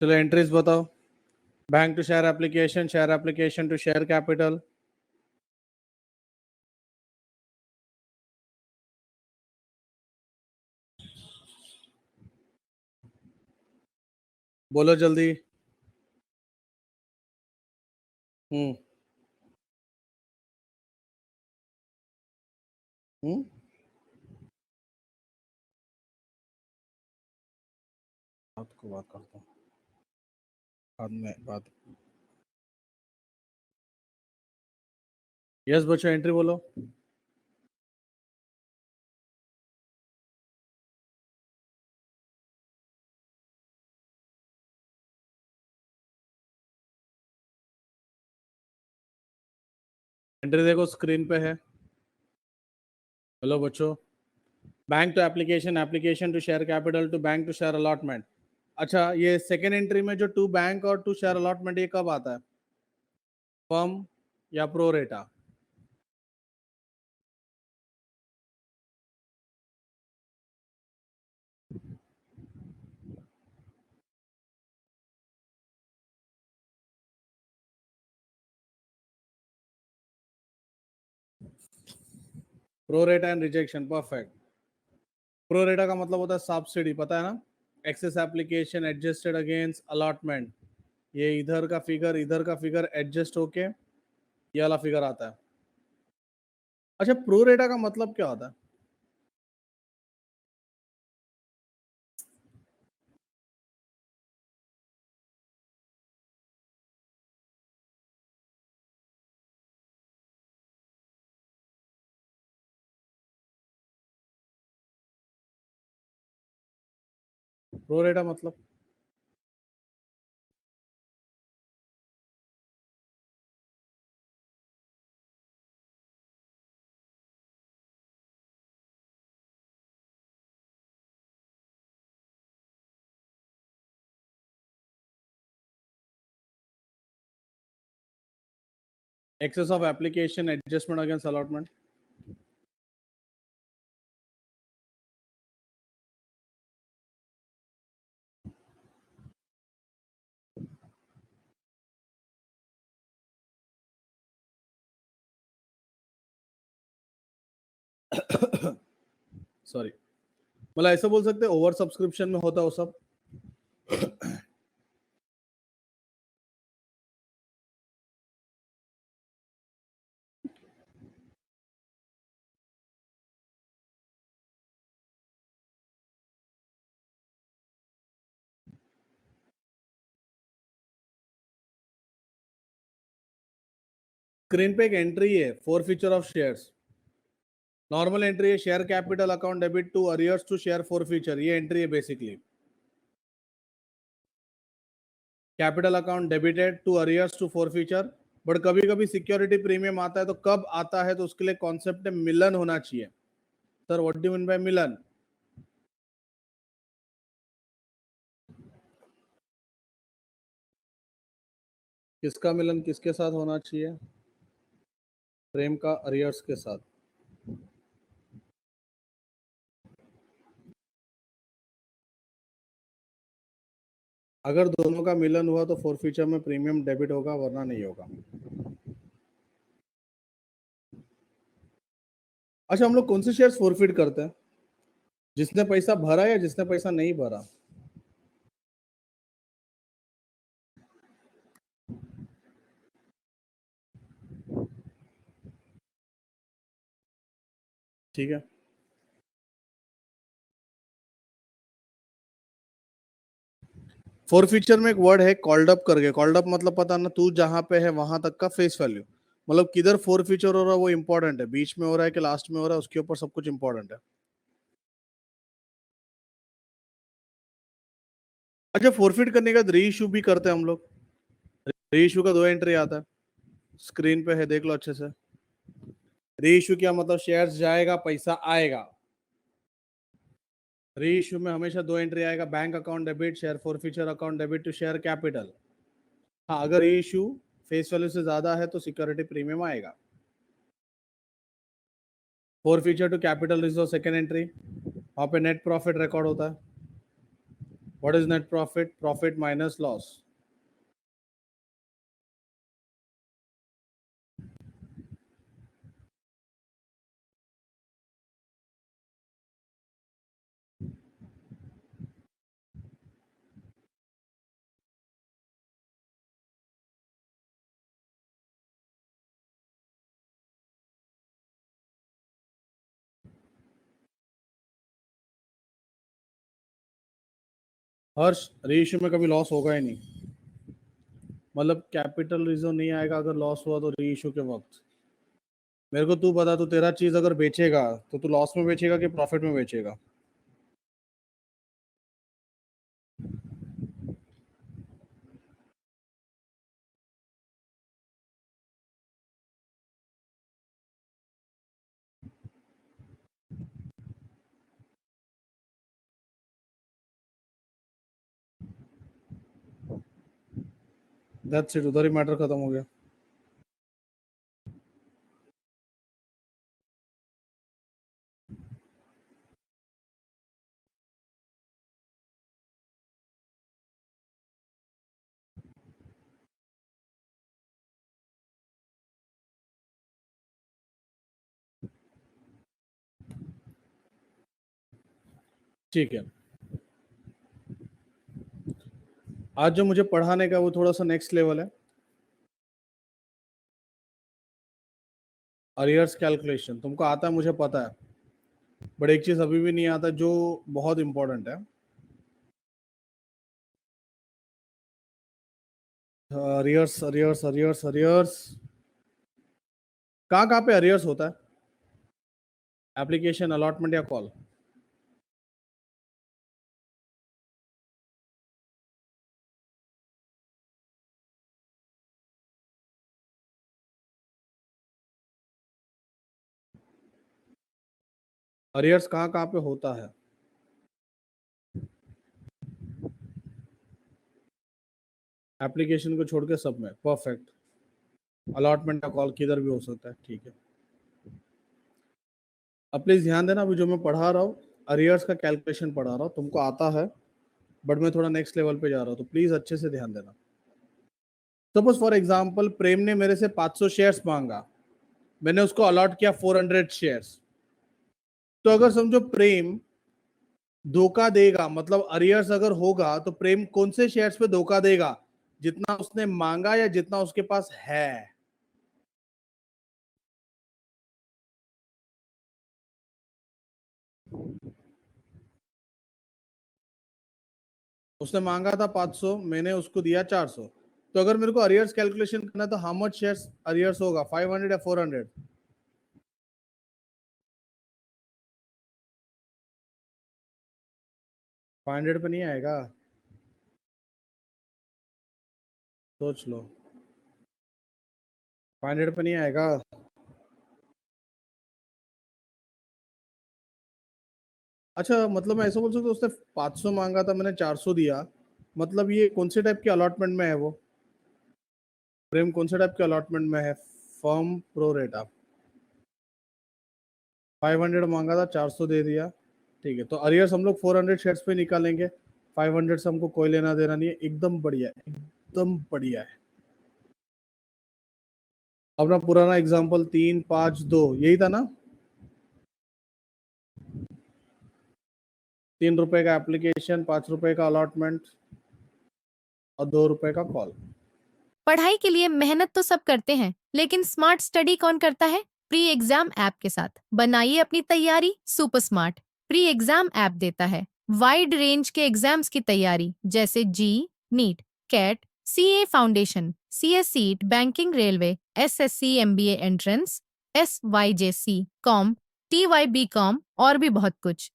चलो एंट्रीज बताओ। Bank to share application to share capital. बोलो जल्दी। हम्म हम्म बात को बात करता हूँ बाद में बात। यस बच्चों एंट्री बोलो। एंट्री देखो स्क्रीन पे है। हेलो बच्चों। Bank to application application to share capital to bank to share allotment. अच्छा ये सेकेंड एंट्री में जो टू बैंक और टू शेयर अलॉटमेंट ये कब आता है? फर्म या प्रो रेटा? प्रो रेटा and rejection perfect. Pro rata का मतलब होता है सब्सिडी, पता है ना? Excess application adjusted against allotment. ये इधर का फिगर एडजस्ट होके ये वाला फिगर आता है। अच्छा प्रो रेटा का मतलब क्या होता है? प्रो रेटा मतलब excess of application adjustment against allotment. Sorry, मतलब ऐसा बोल सकते हैं ओवर सब्सक्रिप्शन में होता है वो सब। स्क्रीन पे एक एंट्री है forfeiture of shares. Normal entry है share capital account debit to arrears to share for future, ये एंट्री है basically. Capital account debited to arrears to forfeiture. But कभी कभी सिक्योरिटी प्रीमियम आता है, तो कब आता है? तो उसके लिए कॉन्सेप्ट है मिलन होना चाहिए। Sir what do you mean by मिलन? किसका मिलन किसके साथ होना चाहिए? प्रेम का अरियर्स के साथ। अगर दोनों का मिलन हुआ तो फॉर फ्यूचर में प्रीमियम डेबिट होगा, वरना नहीं होगा। अच्छा हम लोग कौन से शेयर्स फॉरफिट करते हैं? जिसने पैसा भरा या जिसने पैसा नहीं भरा? ठीक है। फॉर फ्यूचर में एक वर्ड है कॉल्ड अप करके। कॉल्ड अप मतलब पता ना, तू जहां पे है वहां तक का फेस वैल्यू। मतलब किधर फॉर फ्यूचर हो रहा है वो इंपॉर्टेंट है, बीच में हो रहा है कि लास्ट में हो रहा है, उसके ऊपर सब कुछ इंपॉर्टेंट है। अच्छा फॉरफिट करने का री इशू भी करते हैं हम लोग। री इशू का दो एंट्री आता है, स्क्रीन पे है देख लो अच्छे से। री इशू क्या मतलब? शेयर्स जाएगा पैसा आएगा। री इशू में हमेशा दो एंट्री आएगा, bank account debit, share for future account debit to share capital. हाँ अगर री इशू फेस वैल्यू से ज्यादा है तो सिक्योरिटी प्रीमियम आएगा। For future to capital reserve second entry, वहां पे नेट प्रॉफिट रिकॉर्ड होता है। What is net profit? Profit minus loss. Harsh, reissue में कभी लॉस होगा ही नहीं, मतलब कैपिटल रीजन नहीं आएगा अगर लॉस हुआ तो रीइश्यू के वक्त। मेरे को तू बता, तू तेरा चीज अगर बेचेगा तो तू लॉस में बेचेगा कि प्रॉफिट में बेचेगा? दैट्स इट, उधर ही मैटर खत्म हो गया। ठीक है, आज जो मुझे पढ़ाने का वो थोड़ा सा नेक्स्ट लेवल है। अरियर्स कैलकुलेशन तुमको आता है, मुझे पता है, बट एक चीज अभी भी नहीं आता जो बहुत इंपॉर्टेंट है। अरियर्स अरियर्स अरियर्स अरियर्स, कहाँ कहाँ पे अरियर्स होता है? एप्लीकेशन, अलॉटमेंट या कॉल? अरियर्स कहाँ कहाँ पे होता है? एप्लीकेशन को छोड़ के सब में, परफेक्ट। अलॉटमेंट या कॉल किधर भी हो सकता है, ठीक है। अब प्लीज ध्यान देना, अभी जो मैं पढ़ा रहा हूँ अरियर्स का कैलकुलेशन पढ़ा रहा हूँ, तुमको आता है, बट मैं थोड़ा नेक्स्ट लेवल पे जा रहा हूँ, तो प्लीज अच्छे से ध्यान देना। सपोज फॉर एग्जांपल प्रेम ने मेरे से 500 शेयर्स मांगा, मैंने उसको अलॉट किया 400 शेयर्स। तो अगर समझो प्रेम धोखा देगा, मतलब अरियर्स अगर होगा तो प्रेम कौन से शेयर्स पे धोखा देगा? जितना उसने मांगा या जितना उसके पास है? उसने मांगा था 500, मैंने उसको दिया 400। तो अगर मेरे को अरियर्स कैलकुलेशन करना है तो हाउ मच शेयर्स अरियर्स होगा, 500 या 400? 500 पे नहीं आएगा, सोच लो। 500 पे नहीं आएगा। अच्छा, मतलब मैं ऐसा बोल सकता हूँ उसने 500 मांगा था, मैंने 400 दिया, मतलब ये कौन से टाइप के अलॉटमेंट में है वो? प्रेम कौन से टाइप के अलॉटमेंट में है? फर्म प्रो रेटा। 500 मांगा था, 400 दे दिया, ठीक है। तो अरियर्स हम लोग 400 शेयर्स पे निकालेंगे, 500 से हमको कोई लेना देना नहीं है, एकदम बढ़िया है, एकदम बढ़िया है। अपना पुराना एग्जांपल 3 5 2 यही था ना? 3 रुपए का एप्लीकेशन, 5 रुपए का अलॉटमेंट और 2 रुपए का कॉल। पढ़ाई के लिए मेहनत तो सब करते हैं, लेकिन स्मार्ट स्टडी कौन करता है? प्री एग्जाम ऐप के साथ बनाइए अपनी तैयारी super smart. Pre exam app देता है वाइड रेंज के एग्जाम्स की तैयारी, जैसे JEE, NEET, CAT, CA foundation, CSEET, banking, railway, SSC, MBA entrance, SYJC, com, TYBCom और भी बहुत कुछ।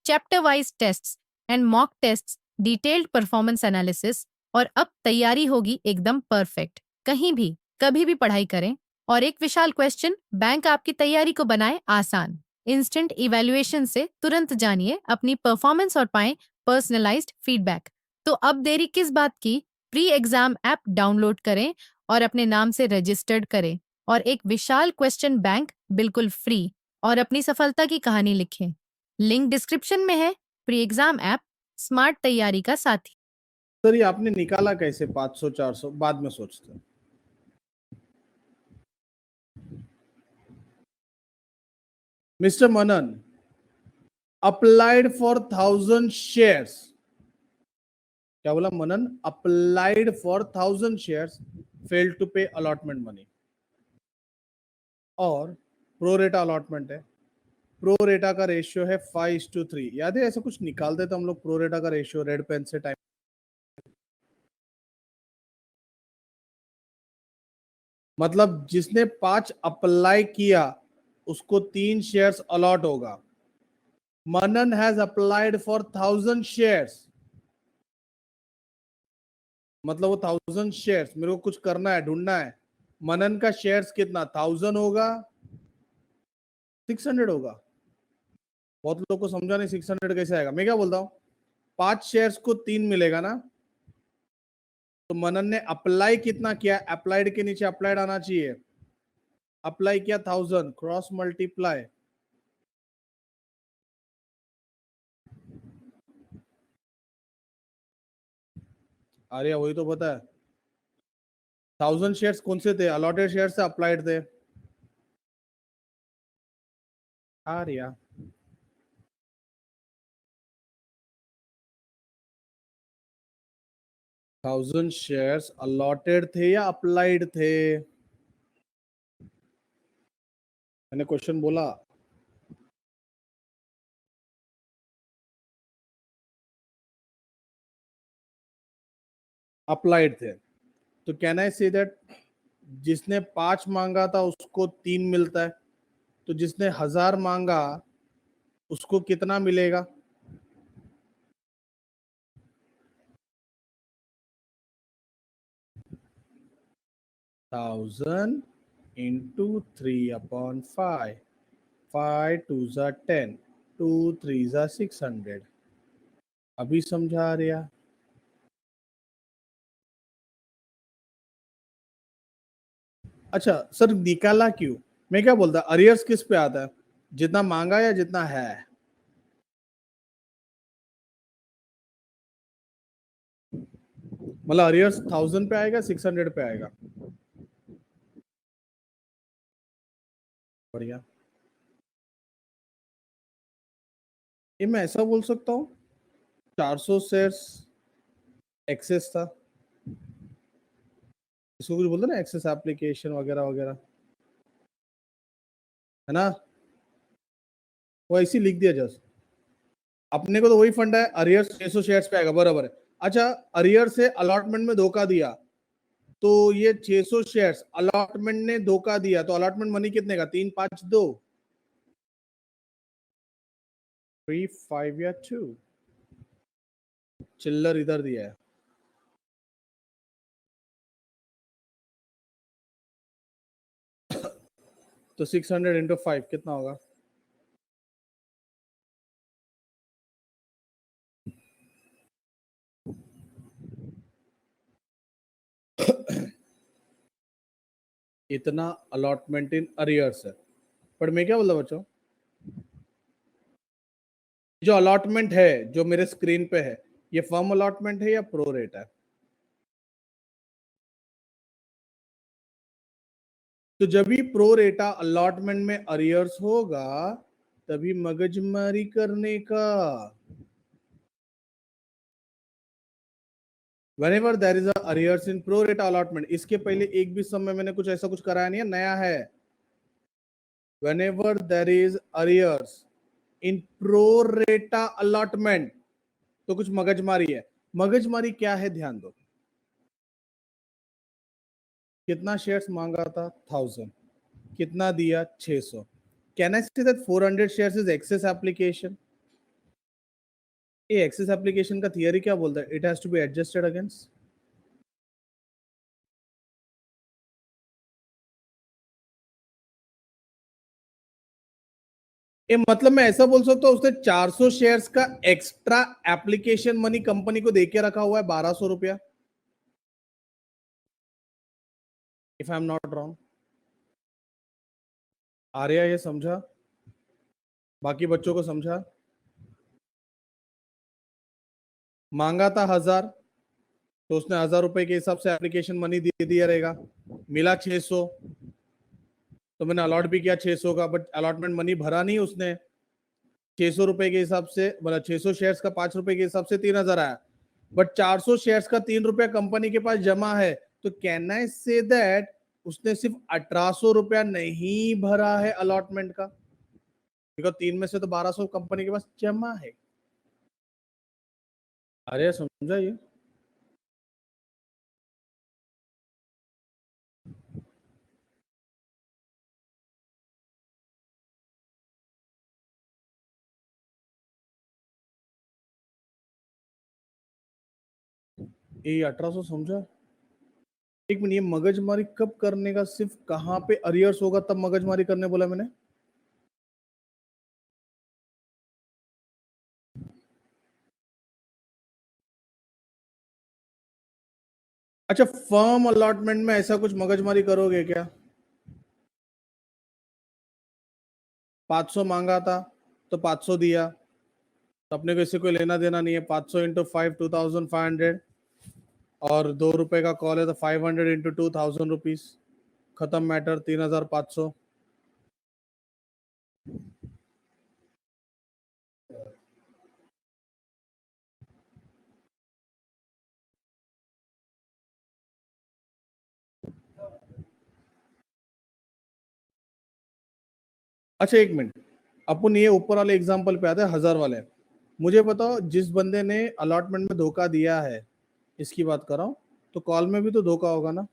Chapter wise tests and mock tests, detailed performance analysis, और अब तैयारी होगी एकदम परफेक्ट। कहीं भी कभी भी पढ़ाई करें, और एक विशाल क्वेश्चन बैंक आपकी तैयारी को बनाए आसान। इंस्टेंट इवैल्यूएशन से तुरंत जानिए अपनी परफॉर्मेंस और पाएं पर्सनलाइज्ड फीडबैक। तो अब देरी किस बात की? प्री एग्जाम ऐप डाउनलोड करें और अपने नाम से रजिस्टर्ड करें, और एक विशाल क्वेश्चन बैंक बिल्कुल फ्री, और अपनी सफलता की कहानी लिखें। लिंक डिस्क्रिप्शन में है। प्री एग्जाम ऐप स्मार्ट तैयारी का साथी। सर ये आपने निकाला कैसे 500 400? बाद में सोचते हैं। Mister Manan applied for 1000 shares. क्या बोला Manan? Applied for 1000 shares, failed to pay allotment money. और प्रो रेटा अलॉटमेंट है। प्रो रेटा का रेशियो है 5:3। याद है ऐसा कुछ निकालते थे हम लोग प्रो रेटा का रेशियो रेड पेन से टाइम। मतलब जिसने 5 अप्लाई किया उसको 3 शेयर्स अलॉट होगा। मनन हैज अप्लाइड फॉर 1000 शेयर्स, मतलब वो 1000 शेयर्स मेरे को कुछ करना है, ढूंढना है। मनन का शेयर्स कितना? 1000 होगा, 600 होगा। बहुत लोग को समझा नहीं 600 कैसे आएगा। मैं क्या बोलता हूँ, 5 शेयर्स को 3 मिलेगा ना। तो मनन ने अप्लाई कितना किया? अप्लाइड के नीचे अप्लाइड आना चाहिए। अप्लाई किया 1000, क्रॉस मल्टीप्लाई। अरे वही तो पता है। 1000 शेयर्स कौन से थे? अलॉटेड शेयर से अप्लाइड थे। आर्या 1000 शेयर्स अलॉटेड थे या अप्लाइड थे? मैंने क्वेश्चन बोला। अप्लाइड थे। तो कैन आई से दैट जिसने 5 मांगा था उसको 3 मिलता है, तो जिसने 1000 मांगा उसको कितना मिलेगा? थाउजेंड इंटू 3/5, 5 2 जा 10, 2 3 जा 600। अभी समझा रहा? अच्छा सर निकाला क्यों? मैं क्या बोलता, अरियर्स किस पे आता है? जितना मांगा या जितना है? मतलब अरियर्स 1000 पे आएगा 600 पे आएगा? बढ़िया। ये मैं ऐसा बोल सकता हूँ 400 शेयर्स एक्सेस था, इसको कुछ बोलते हैं ना, एक्सेस एप्लीकेशन वगैरह वगैरह, है ना? वो ऐसे लिख दिया जस्ट। अपने को तो वही फंड है, अरियर 600 शेयर्स पे आएगा, बराबर है। अच्छा अरियर से अलॉटमेंट में धोखा दिया, तो ये 600 शेयर्स अलॉटमेंट ने धोखा दिया, तो अलॉटमेंट मनी कितने का? 3 5 2, 3 5 या 2। चिल्लर इधर दिया है। तो 600 इंटू 5 कितना होगा? इतना अलॉटमेंट इन अरियर्स है। पर मैं क्या बोलता बच्चों, जो अलॉटमेंट है जो मेरे स्क्रीन पे है, ये फर्म अलॉटमेंट है या प्रो रेट है? तो जब भी प्रो रेटा अलॉटमेंट में अरियर्स होगा तभी मगजमारी करने का। Whenever there is a arrears in pro rata allotment, इसके पहले एक भी समय मैंने कुछ ऐसा कुछ कराया नहीं है, नया है। Whenever there is arrears in pro rata allotment, तो कुछ मगजमारी है। मगजमारी क्या है ध्यान दो। कितना शेयर्स मांगा था? 1000। कितना दिया? 600। Can I say that 400 shares is excess application? ये एक्सेस एप्लीकेशन का थियरी क्या बोलता है? It has to be adjusted against. ये मतलब मैं ऐसा बोल सकता हूँ उसने 400 शेयर्स का एक्स्ट्रा एप्लीकेशन मनी कंपनी को देके रखा हुआ है 1200 रुपया, if I am not wrong. Arya ये समझा? बाकी बच्चों को समझा? मांगा था 1000, तो उसने 1000 रुपए के हिसाब से एप्लीकेशन मनी दे दिया रहेगा। मिला 600, तो मैंने अलॉट भी किया 600 का, बट अलॉटमेंट मनी भरा नहीं उसने। 600 रुपए के हिसाब से, मतलब 600 शेयर्स का 5 रुपए के हिसाब से 3000 आया, बट 400 शेयर्स का 3 रुपया कंपनी के पास जमा है। तो कैन आई से दैट उसने सिर्फ 1800 रुपया नहीं भरा है अलॉटमेंट का, बिकॉज 3 में से तो 1200 कंपनी के पास जमा है। अरे समझा ये? ये 1800 समझा? एक मिनट, ये मगजमारी कब करने का, सिर्फ कहाँ पे अरियर्स होगा तब मगजमारी करने बोला मैंने? अच्छा, फर्म अलॉटमेंट में ऐसा कुछ मगजमारी करोगे क्या? 500 मांगा था तो 500 दिया, तो अपने को इससे कोई लेना देना नहीं है। 500 इंटू 5 2500, और 2 रुपए का कॉल है तो 500 इंटू 2000 रुपीज, खत्म मैटर। 3500। अच्छा एक मिनट, अपन ये ऊपर वाले एग्जांपल पे आते हैं, 1000 वाले। मुझे बताओ, जिस बंदे ने अलॉटमेंट में धोखा दिया है, इसकी बात कर रहा हूँ, तो कॉल में भी तो धोखा होगा ना?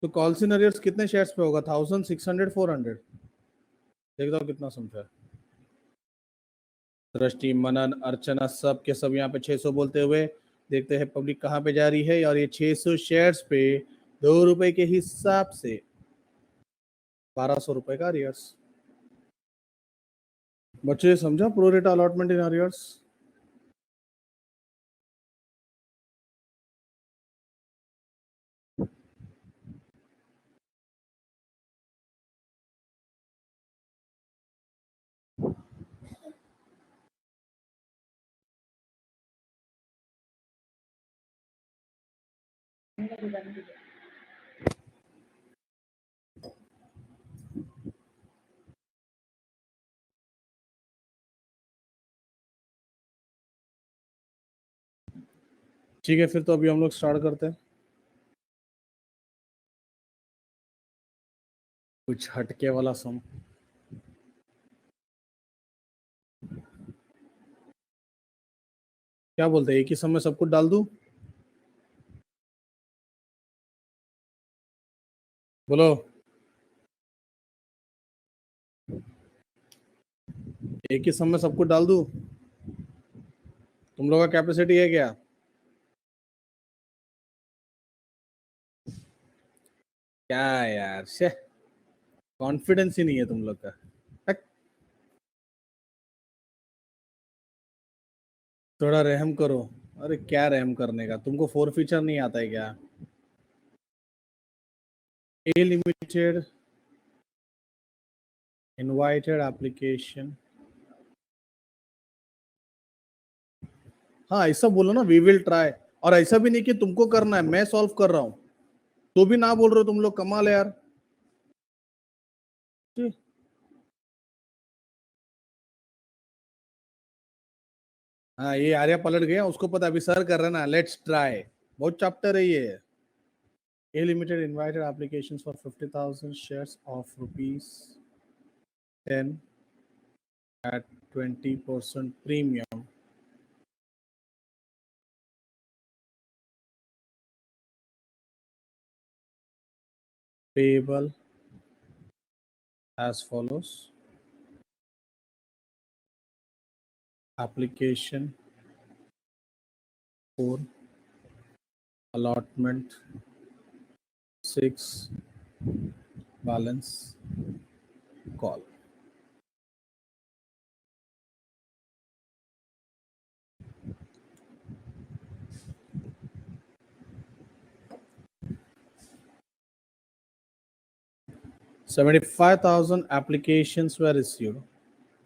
तो कॉल सिनेरियोस कितने शेयर्स पे होगा? 1600, 400? देखता हूँ कितना समझा है। दृष्टि, मनन, अर्चना, सब के सब यहाँ पे 600 बोलते हुए। देखते हैं पब्लिक कहाँ पे जा रही है, और ये 600 शेयर्स पे 2 रुपए के हिसाब से 1200 रुपए का अरियर्स। बच्चे समझा? Pro rata allotment in arrears. ठीक है, फिर तो अभी हम लोग स्टार्ट करते हैं। कुछ हटके वाला सम। क्या बोलते हैं, एक ही समय सब कुछ डाल दूं? बोलो, एक ही समय सब कुछ डाल दूं? तुम लोग का कैपेसिटी है क्या? क्या यार, शे, कॉन्फिडेंस ही नहीं है तुम लोग का। हट, थोड़ा रहम करो। अरे क्या रहम करने का, तुमको फोर फीचर नहीं आता है क्या? ए लिमिटेड इनवाइटेड एप्लीकेशन। हाँ, ऐसा बोलो ना, वी विल ट्राई। और ऐसा भी नहीं कि तुमको करना है, मैं सॉल्व कर रहा हूँ, तो भी ना बोल रहे हो तुम लोग, कमाल है यार। जी। हाँ, ये आर्या पलट गया, उसको पता, अभी सर कर रहे ना, लेट्स ट्राई। बहुत चैप्टर है ये। A Limited invited applications for 50,000 shares of rupees 10 at 20% premium. Payable as follows. Application for allotment 6, balance call. $75,000 applications were issued.